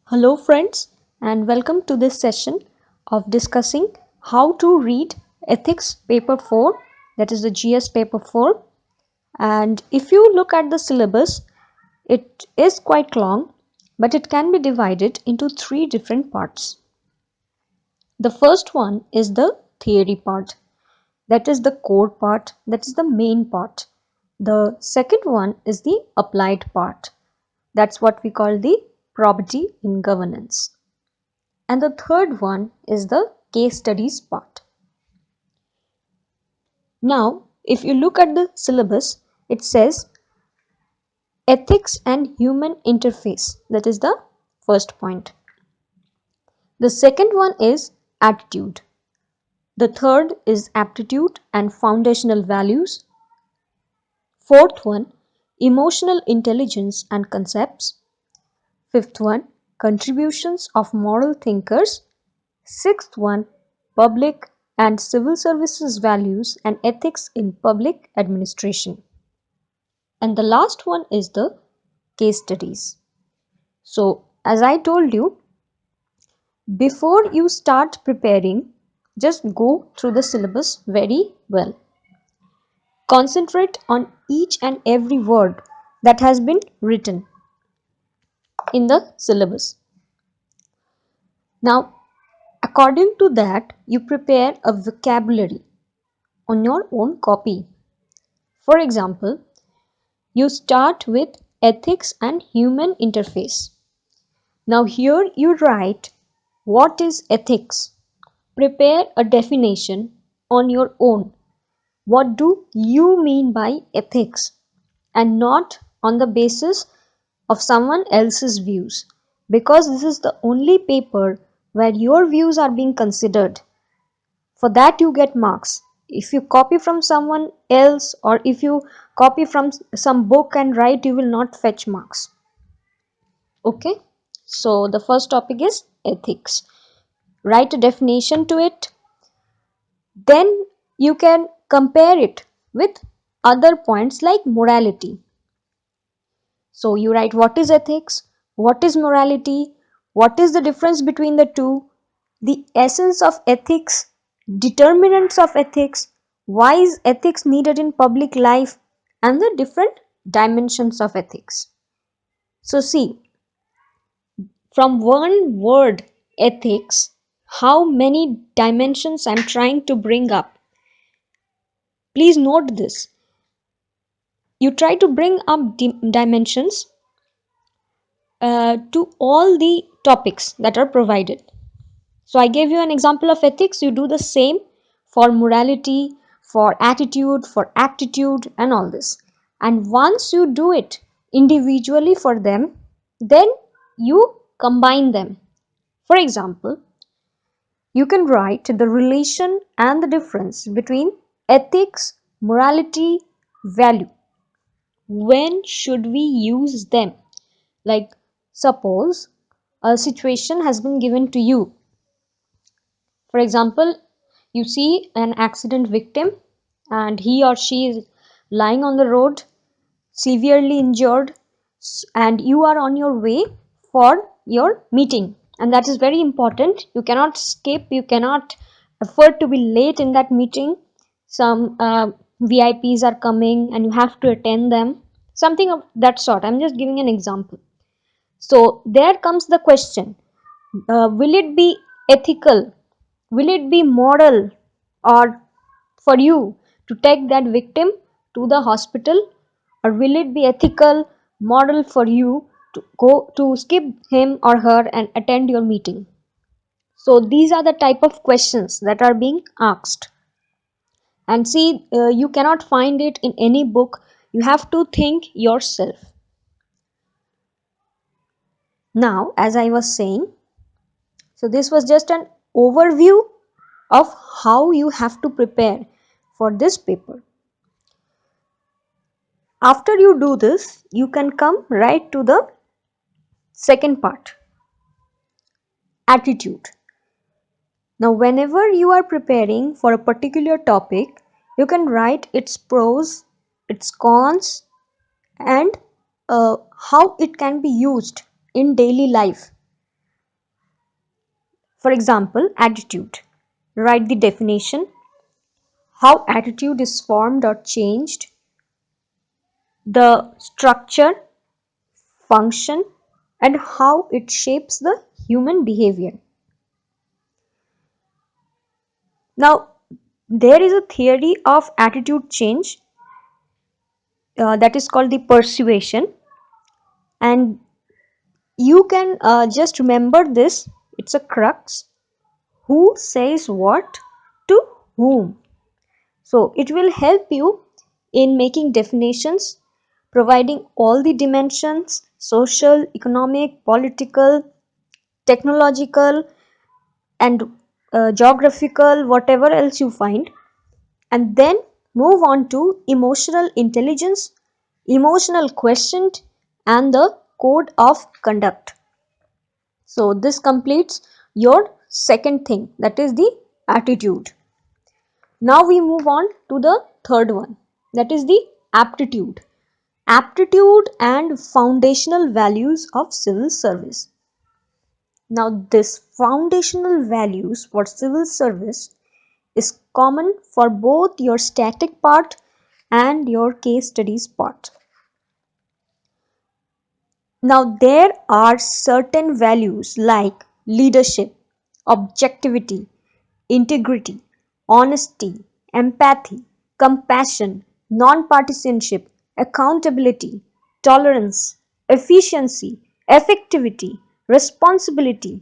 Hello friends, and welcome to this session of discussing how to read ethics paper 4, that is the GS paper 4. And if you look at the syllabus, it is quite long, but it can be divided into 3 different parts. The first one is the theory part, that is the core part, that is the main part. The second one is the applied part, that's what we call the probity in governance. And the third one is the case studies part. Now, if you look at the syllabus, it says ethics and human interface. That is the first point. The second one is attitude. The third is aptitude and foundational values. Fourth one, emotional intelligence and concepts. Fifth one, contributions of moral thinkers. Sixth one, public and civil services values and ethics in public administration. And the last one is the case studies. So, as I told you, before you start preparing, just go through the syllabus very well. Concentrate on each and every word that has been written in the syllabus. Now, according to that, you prepare a vocabulary on your own copy. For example, you start with ethics and human interface. Now here you write what is ethics. Prepare a definition on your own. What do you mean by ethics? And not on the basis of someone else's views, because this is the only paper where your views are being considered. For that you get marks. If you copy from someone else or if you copy from some book and write, you will not fetch marks. Okay, so the first topic is ethics. Write a definition to it. Then you can compare it with other points like morality. So you write what is ethics, what is morality, what is the difference between the two, the essence of ethics, determinants of ethics, why is ethics needed in public life, and the different dimensions of ethics. So see, from one word ethics, how many dimensions I'm trying to bring up. Please note this. You try to bring up dimensions to all the topics that are provided. So I gave you an example of ethics. You do the same for morality, for attitude, for aptitude, and all this. And once you do it individually for them, then you combine them. For example, you can write the relation and the difference between ethics, morality, value. When should we use them? Like, suppose a situation has been given to you. For example, you see an accident victim and he or she is lying on the road, severely injured, and you are on your way for your meeting. And that is very important. You cannot skip, you cannot afford to be late in that meeting. Some VIPs are coming and you have to attend them. Something of that sort. I'm just giving an example. So there comes the question, will it be ethical? Will it be moral or for you to take that victim to the hospital, or will it be ethical, moral for you to go to skip him or her and attend your meeting? So these are the type of questions that are being asked. And see, you cannot find it in any book. You have to think yourself. Now, as I was saying, so this was just an overview of how you have to prepare for this paper. After you do this, you can come right to the second part, attitude. Now, whenever you are preparing for a particular topic, you can write its pros, its cons, and how it can be used in daily life. For example, attitude. Write the definition, how attitude is formed or changed, the structure, function, and how it shapes the human behavior. Now, there is a theory of attitude change that is called the persuasion, and you can just remember this. It's a crux. Who says what to whom? So it will help you in making definitions, providing all the dimensions: social, economic, political, technological, and geographical, whatever else you find. And then move on to emotional intelligence, emotional quotient, and the code of conduct. So this completes your second thing, that is the attitude. Now we move on to the third one, that is the aptitude. Aptitude and foundational values of civil service. Now this foundational values for civil service is common for both your static part and your case studies part. Now there are certain values like leadership, objectivity, integrity, honesty, empathy, compassion, non-partisanship, accountability, tolerance, efficiency, effectivity, responsibility.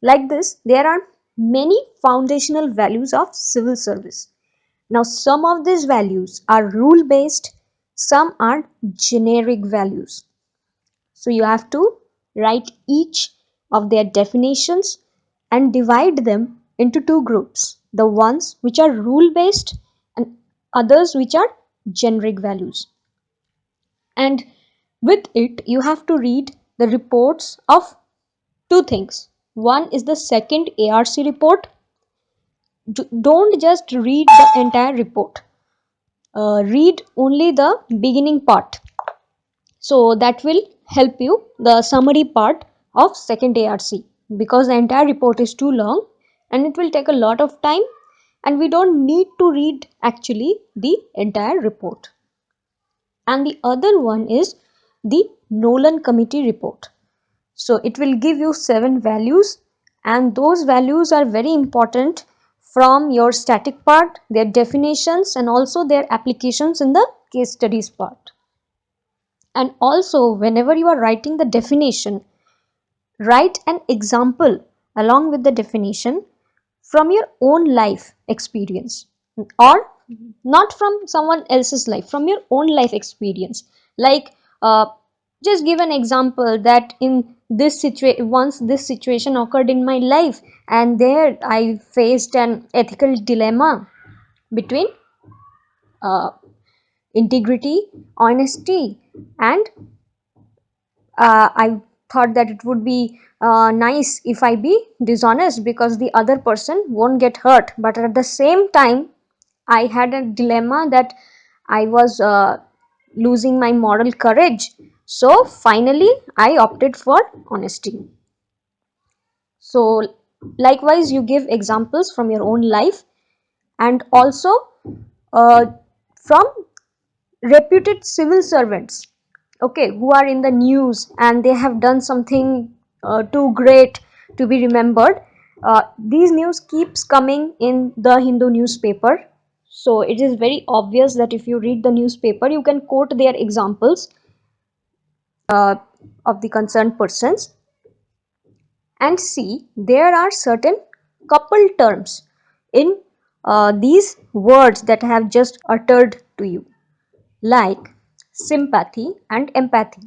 Like this, there are many foundational values of civil service. Now, some of these values are rule-based, some are generic values. So you have to write each of their definitions and divide them into two groups, the ones which are rule based and others which are generic values. And with it, you have to read the reports of two things. One is the second ARC report. Don't just read the entire report, read only the beginning part. So that will help you, the summary part of second ARC, because the entire report is too long and it will take a lot of time, and we don't need to read actually the entire report. And the other one is the Nolan Committee report. So it will give you 7 values, and those values are very important from your static part, their definitions, and also their applications in the case studies part. And also, whenever you are writing the definition, write an example along with the definition from your own life experience, or not from someone else's life, from your own life experience. Like, just give an example that in this situation, once this situation occurred in my life, and there I faced an ethical dilemma between uh, integrity, honesty, and I thought that it would be nice if I be dishonest because the other person won't get hurt. But at the same time, I had a dilemma that I was losing my moral courage. So finally, I opted for honesty. So likewise, you give examples from your own life, and also uh, from reputed civil servants, okay, who are in the news and they have done something too great to be remembered. These news keeps coming in the Hindu newspaper, so it is very obvious that if you read the newspaper, you can quote their examples of the concerned persons. And see, there are certain coupled terms in these words that I have just uttered to you, like sympathy and empathy,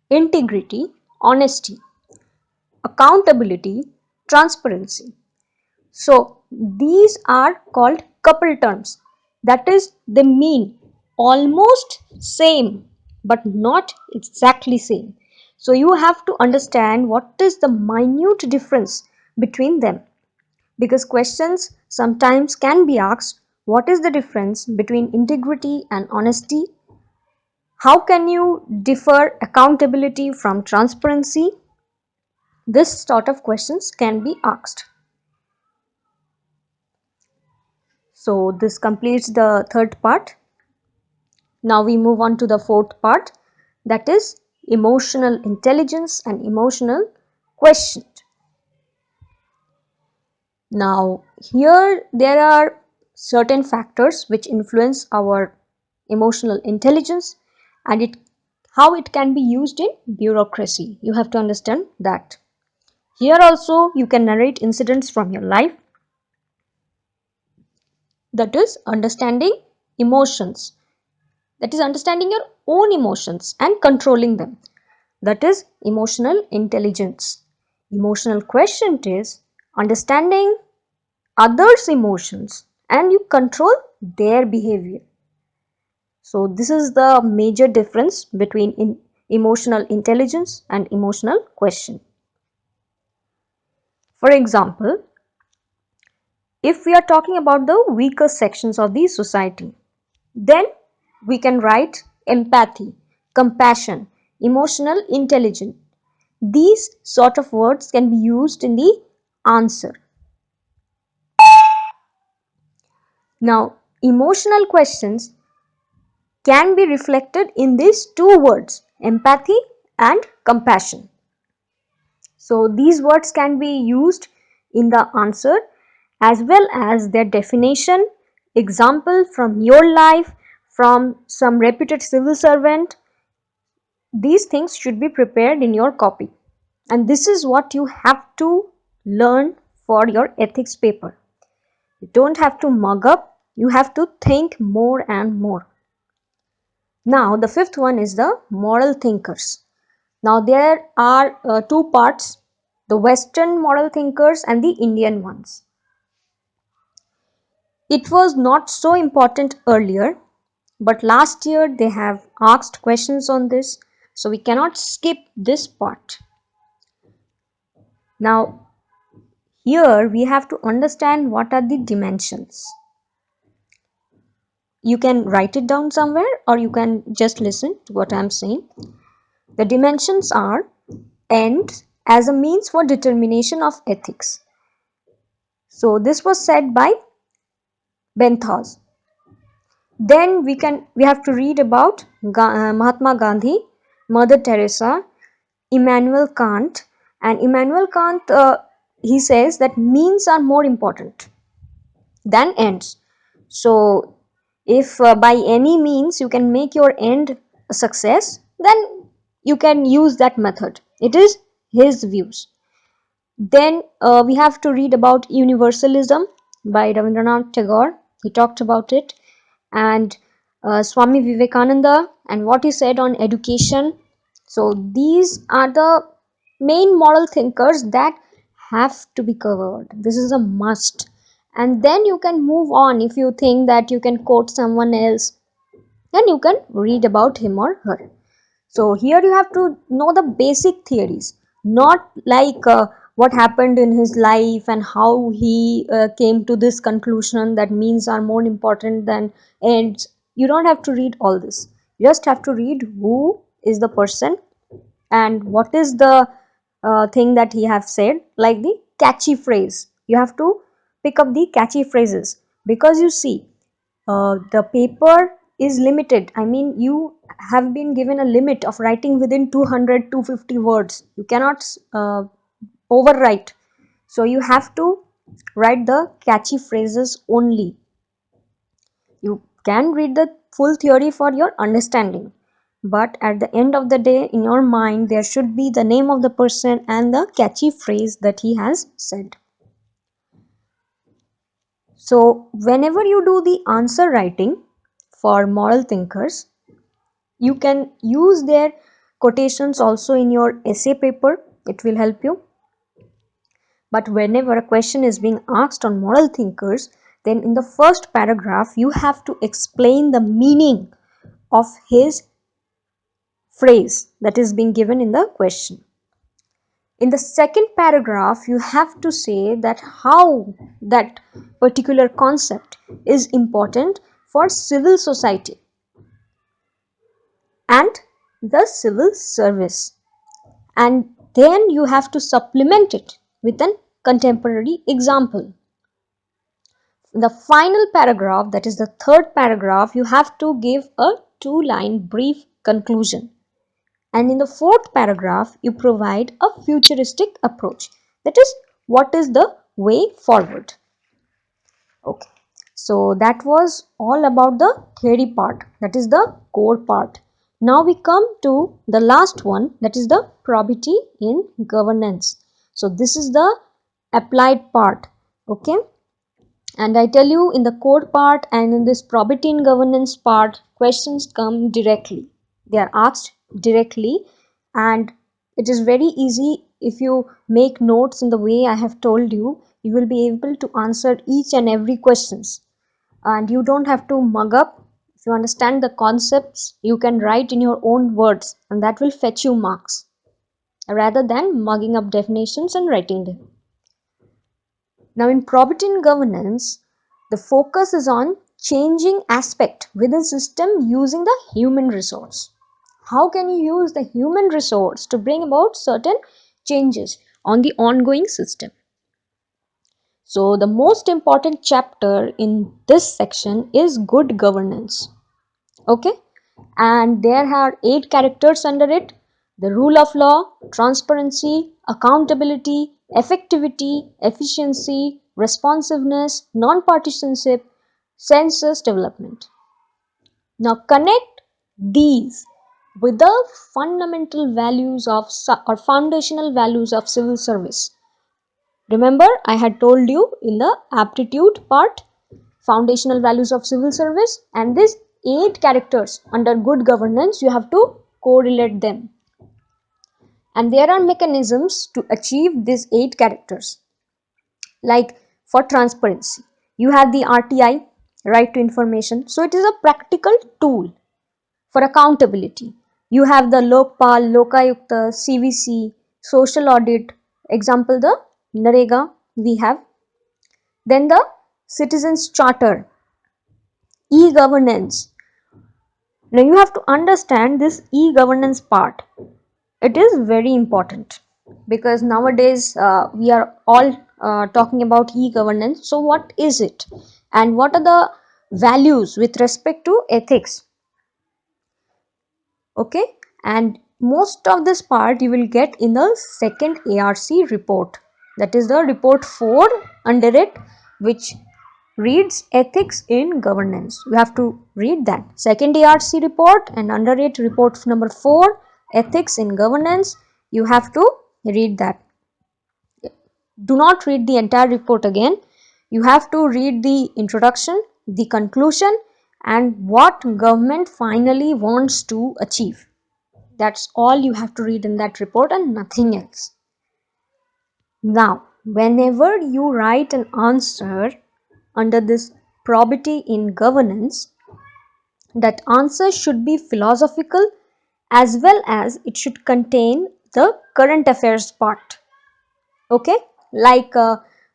integrity, honesty, accountability, transparency. So these are called couple terms. That is, they mean almost same but not exactly same. So you have to understand what is the minute difference between them, because questions sometimes can be asked, what is the difference between integrity and honesty? How can you differ accountability from transparency? This sort of questions can be asked. So this completes the third part. Now we move on to the fourth part, that is emotional intelligence and emotional quotient. Now here there are certain factors which influence our emotional intelligence and how it can be used in bureaucracy. You have to understand that. Here also you can narrate incidents from your life, that is understanding emotions, that is understanding your own emotions and controlling them, that is emotional intelligence. Emotional quotient is understanding others' emotions and you control their behavior. So this is the major difference between emotional intelligence and emotional quotient. For example, if we are talking about the weaker sections of the society, then we can write empathy, compassion, emotional intelligence. These sort of words can be used in the answer. Now, emotional questions can be reflected in these two words, empathy and compassion. So these words can be used in the answer as well as their definition, example from your life, from some reputed civil servant. These things should be prepared in your copy. And this is what you have to learn for your ethics paper. You don't have to mug up, you have to think more and more. Now the fifth one is the moral thinkers. Now there are two parts, the Western moral thinkers and the Indian ones. It was not so important earlier, but last year they have asked questions on this, so we cannot skip this part. Now here we have to understand what are the dimensions. You can write it down somewhere or you can just listen to what I am saying. The dimensions are ends as a means for determination of ethics. So this was said by Benthos. Then we have to read about Mahatma Gandhi, Mother Teresa, Immanuel Kant, and Immanuel Kant he says that means are more important than ends. So if by any means you can make your end a success, then you can use that method. It is his views. Then we have to read about universalism by Rabindranath Tagore. He talked about it. And Swami Vivekananda and what he said on education. So these are the main moral thinkers that have to be covered. This is a must. And then you can move on. If you think that you can quote someone else, then you can read about him or her. So here you have to know the basic theories, not like what happened in his life and how he came to this conclusion that means are more important than ends. You don't have to read all this. You just have to read who is the person and what is the thing that he have said, like the catchy phrase. You have to pick up the catchy phrases because you see the paper is limited. I mean, you have been given a limit of writing within 200-250 words. You cannot overwrite. So you have to write the catchy phrases only. You can read the full theory for your understanding, but at the end of the day, in your mind, there should be the name of the person and the catchy phrase that he has said. So whenever you do the answer writing for moral thinkers, you can use their quotations also in your essay paper. It will help you. But whenever a question is being asked on moral thinkers, then in the first paragraph you have to explain the meaning of his phrase that is being given in the question. In the second paragraph, you have to say that how that particular concept is important for civil society and the civil service. And then you have to supplement it with a contemporary example. The final paragraph, that is the third paragraph, you have to give a 2-line brief conclusion. And in the fourth paragraph, you provide a futuristic approach. That is, what is the way forward? Okay. So that was all about the theory part, that is the core part. Now we come to the last one, that is the probity in governance. So this is the applied part. Okay. And I tell you, in the core part and in this probity in governance part, questions come directly. They are asked directly, and it is very easy. If you make notes in the way I have told you, you will be able to answer each and every questions. And you don't have to mug up. If you understand the concepts, you can write in your own words, and that will fetch you marks rather than mugging up definitions and writing them. Now in probity in governance, the focus is on changing aspect within system using the human resource. How can you use the human resource to bring about certain changes on the ongoing system? So the most important chapter in this section is good governance. Okay, and there are 8 characters under it: the rule of law, transparency, accountability, effectivity, efficiency, responsiveness, non-partisanship, census development. Now connect these with the fundamental values of or foundational values of civil service. Remember, I had told you in the aptitude part, foundational values of civil service, and these 8 characters under good governance, you have to correlate them. And there are mechanisms to achieve these 8 characters. Like for transparency, you have the RTI, right to information. So it is a practical tool. For accountability, you have the Lokpal, Lokayukta, CVC, social audit, example the Narega we have. Then the citizens charter, e-governance. Now you have to understand this e-governance part. It is very important because nowadays we are all talking about e-governance. So what is it and what are the values with respect to ethics? Okay, and most of this part you will get in the second ARC report, that is the report 4 under it, which reads ethics in governance. You have to read that second ARC report, and under it report number 4, ethics in governance. You have to read that. Do not read the entire report again. You have to read the introduction, the conclusion, and what government finally wants to achieve. That's all you have to read in that report and nothing else. Now, whenever you write an answer under this probity in governance, that answer should be philosophical as well as it should contain the current affairs part. Okay, like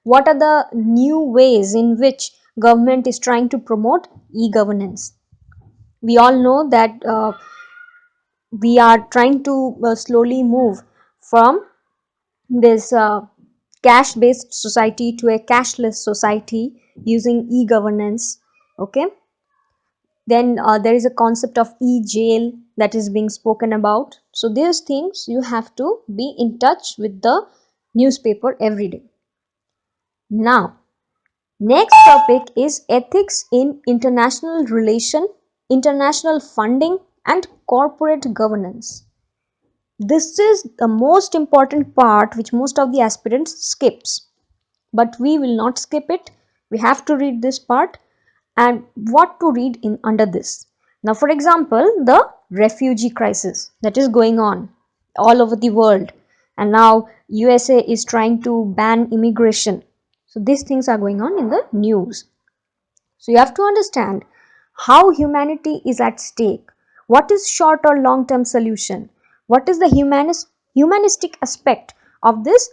what are the new ways in which government is trying to promote e-governance? We all know that we are trying to slowly move from this cash based society to a cashless society using e-governance. Okay, then there is a concept of e-jail that is being spoken about. So these things you have to be in touch with the newspaper every day. Now next topic is ethics in international relation, international funding and corporate governance. This is the most important part which most of the aspirants skips, but we will not skip it. We have to read this part. And what to read in under this? Now for example, the refugee crisis that is going on all over the world, and now USA is trying to ban immigration. So these things are going on in the news. So you have to understand how humanity is at stake. What is short or long term solution? What is the humanistic aspect of this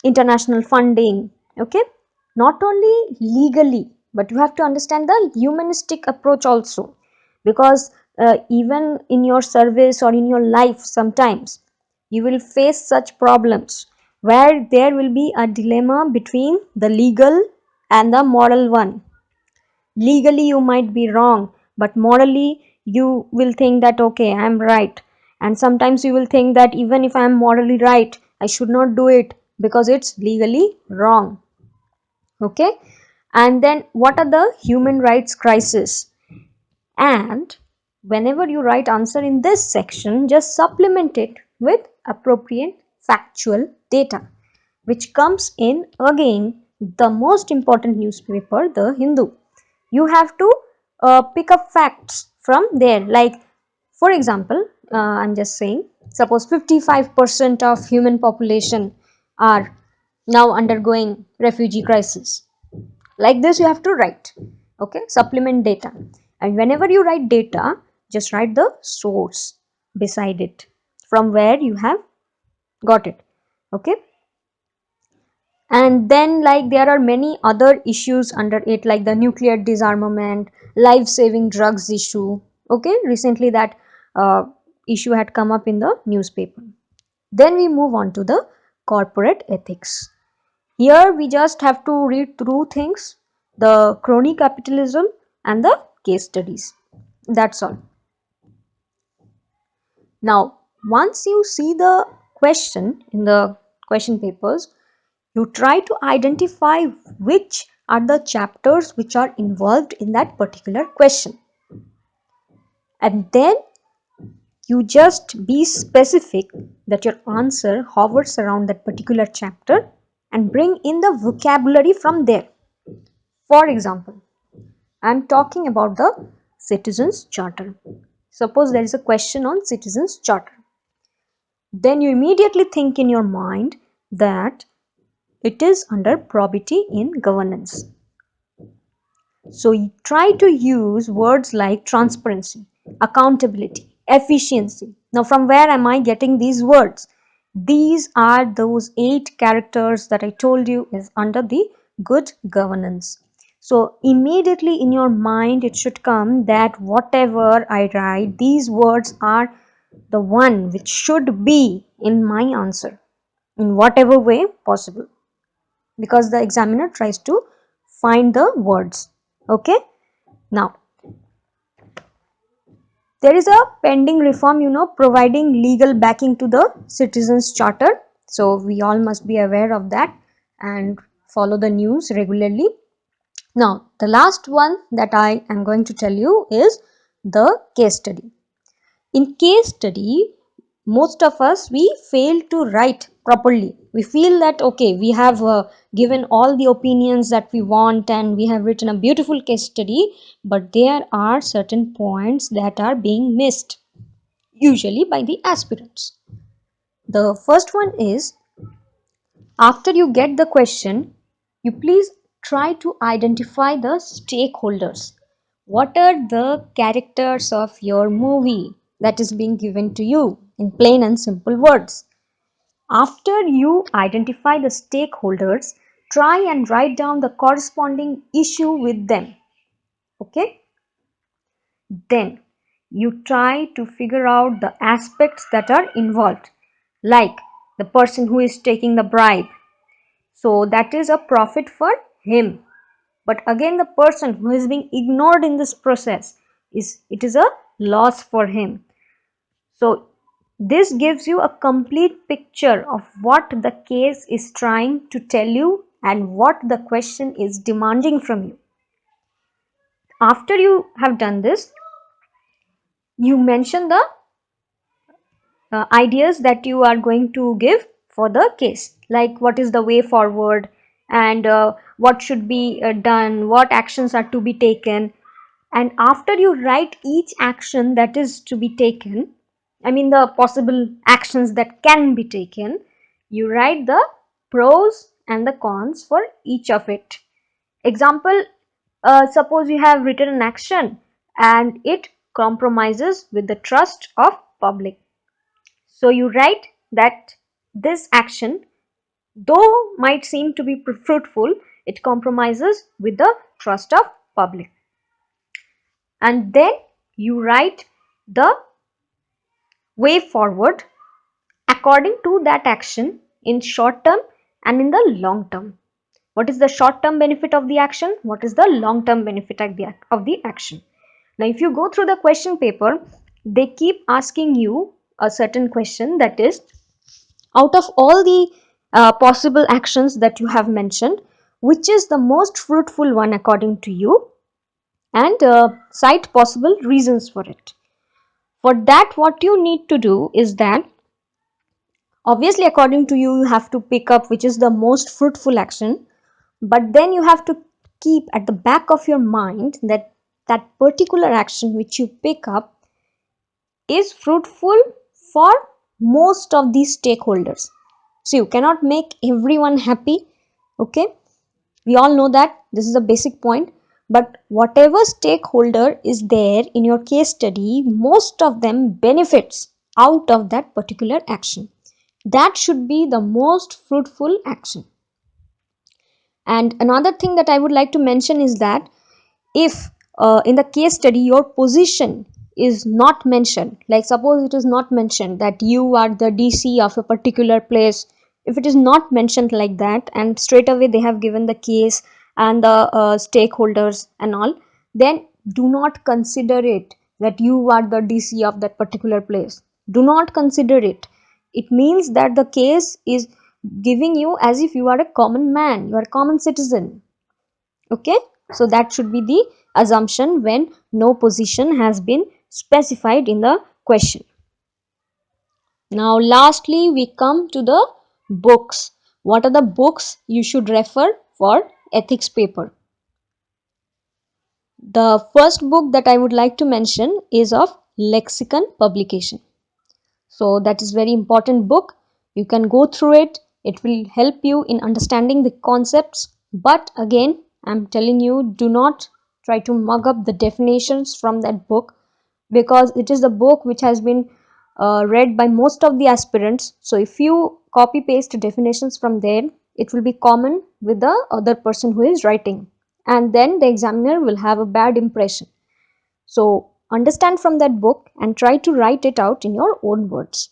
international funding? Okay, not only legally, but you have to understand the humanistic approach also, because even in your service or in your life sometimes you will face such problems where there will be a dilemma between the legal and the moral one. Legally you might be wrong, but morally you will think that okay, I am right. And sometimes you will think that even if I am morally right, I should not do it because it's legally wrong. Okay? And then what are the human rights crisis? And whenever you write answer in this section, just supplement it with appropriate factual data, which comes in again the most important newspaper, the Hindu. You have to pick up facts from there. Like, for example, I'm just saying, suppose 55% of human population are now undergoing refugee crisis. Like this you have to write. Okay, supplement data, and whenever you write data, just write the source beside it, from where you have got it. Okay, and then like there are many other issues under it, like the nuclear disarmament, life saving drugs issue. Okay, recently that issue had come up in the newspaper. Then we move on to the corporate ethics. Here we just have to read through things, the crony capitalism and the case studies. That's all. Now, once you see the question in the question papers, you try to identify which are the chapters which are involved in that particular question. And then you just be specific that your answer hovers around that particular chapter and bring in the vocabulary from there. For example, I'm talking about the Citizens Charter. Suppose there is a question on Citizens Charter. Then you immediately think in your mind that it is under probity in governance. So you try to use words like transparency, accountability, efficiency. Now from where am I getting these words? These are those 8 characters that I told you is under the good governance. So immediately in your mind it should come that whatever I write, these words are the one which should be in my answer in whatever way possible, because the examiner tries to find the words. Okay, now there is a pending reform, providing legal backing to the Citizens Charter. So we all must be aware of that and follow the news regularly. Now the last one that I am going to tell you is the case study. In case study, most of us we fail to write properly. We feel that okay, we have given all the opinions that we want and we have written a beautiful case study, but there are certain points that are being missed, usually by the aspirants. The first one is, after you get the question, you please try to identify the stakeholders. What are the characters of your movie that is being given to you in plain and simple words? After you identify the stakeholders, try and write down the corresponding issue with them. Okay? Then you try to figure out the aspects that are involved, like the person who is taking the bribe. So that is a profit for him. But again, the person who is being ignored in this process, it is a loss for him. So this gives you a complete picture of what the case is trying to tell you and what the question is demanding from you. After you have done this, you mention the ideas that you are going to give for the case, like what is the way forward and what should be done, what actions are to be taken. And after you write each action that is to be taken, I mean the possible actions that can be taken, you write the pros and the cons for each of it. Example, suppose you have written an action and it compromises with the trust of public. So you write that this action, though might seem to be fruitful, it compromises with the trust of public. And then you write the way forward according to that action in short term and in the long term. What is the short term benefit of the action? What is the long term benefit of the action? Now, if you go through the question paper, they keep asking you a certain question, that is, out of all the possible actions that you have mentioned, which is the most fruitful one according to you, and cite possible reasons for it. For that, what you need to do is that, obviously according to you, you have to pick up which is the most fruitful action, but then you have to keep at the back of your mind that that particular action which you pick up is fruitful for most of these stakeholders. So you cannot make everyone happy, okay? We all know that this is a basic point, but whatever stakeholder is there in your case study, most of them benefits out of that particular action. That should be the most fruitful action. And another thing that I would like to mention is that if in the case study your position is not mentioned, like suppose it is not mentioned that you are the DC of a particular place, if it is not mentioned like that and straight away they have given the case and the stakeholders and all, then do not consider it that you are the DC of that particular place. Do not consider it. It means that the case is giving you as if you are a common man, you are a common citizen. Okay, so that should be the assumption when no position has been specified in the question. Now lastly, we come to the books. What are the books you should refer for ethics paper? The first book that I would like to mention is of Lexicon publication. So that is very important book. You can go through it. It will help you in understanding the concepts. But again, I'm telling you, do not try to mug up the definitions from that book, because it is the book which has been read by most of the aspirants. So if you copy paste definitions from there, it will be common with the other person who is writing, and then the examiner will have a bad impression. So understand from that book and try to write it out in your own words.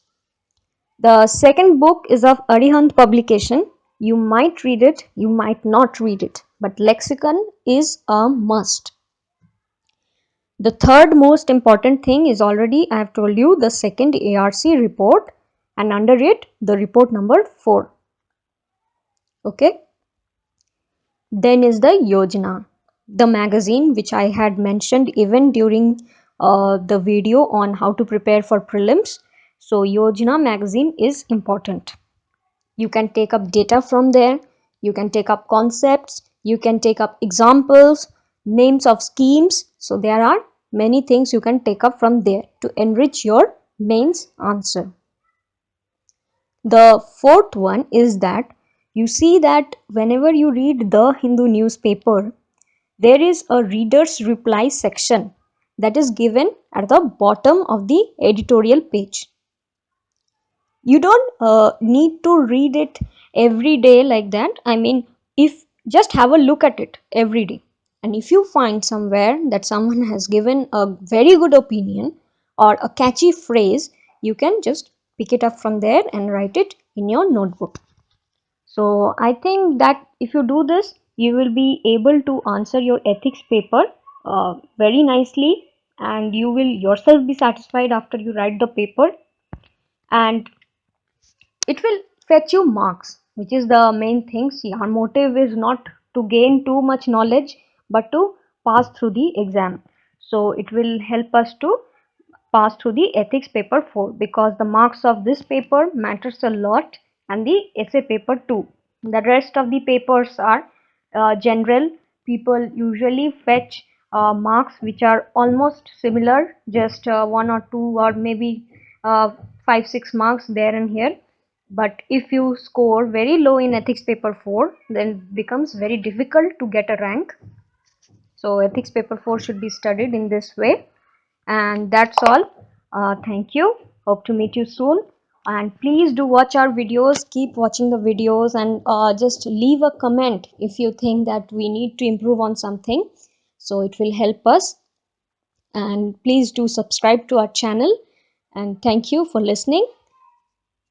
The second book is of Arihant publication. You might read it, you might not read it, but Lexicon is a must. The third most important thing is, already I have told you, the second ARC report, and under it the report number 4. Okay. Then is the Yojana, the magazine which I had mentioned even during the video on how to prepare for prelims. So Yojana magazine is important. You can take up data from there, you can take up concepts, you can take up examples, names of schemes. So there are many things you can take up from there to enrich your mains answer. The fourth one is that you see that whenever you read the Hindu newspaper, there is a reader's reply section that is given at the bottom of the editorial page. You don't need to read it every day like that. I mean, if just have a look at it every day, and if you find somewhere that someone has given a very good opinion or a catchy phrase, you can just pick it up from there and write it in your notebook. So I think that if you do this, you will be able to answer your ethics paper very nicely, and you will yourself be satisfied after you write the paper, and it will fetch you marks, which is the main thing. See, our motive is not to gain too much knowledge, but to pass through the exam. So it will help us to pass through the ethics paper 4, because the marks of this paper matters a lot, and the essay paper too. The rest of the papers are general. People usually fetch marks which are almost similar, just 1 or 2 or maybe 5-6 marks there and here. But if you score very low in ethics paper 4, then it becomes very difficult to get a rank. So ethics paper 4 should be studied in this way. And that's all. Thank you. Hope to meet you soon. And please do watch our videos. Keep watching the videos, and just leave a comment if you think that we need to improve on something. So it will help us. And please do subscribe to our channel. And thank you for listening.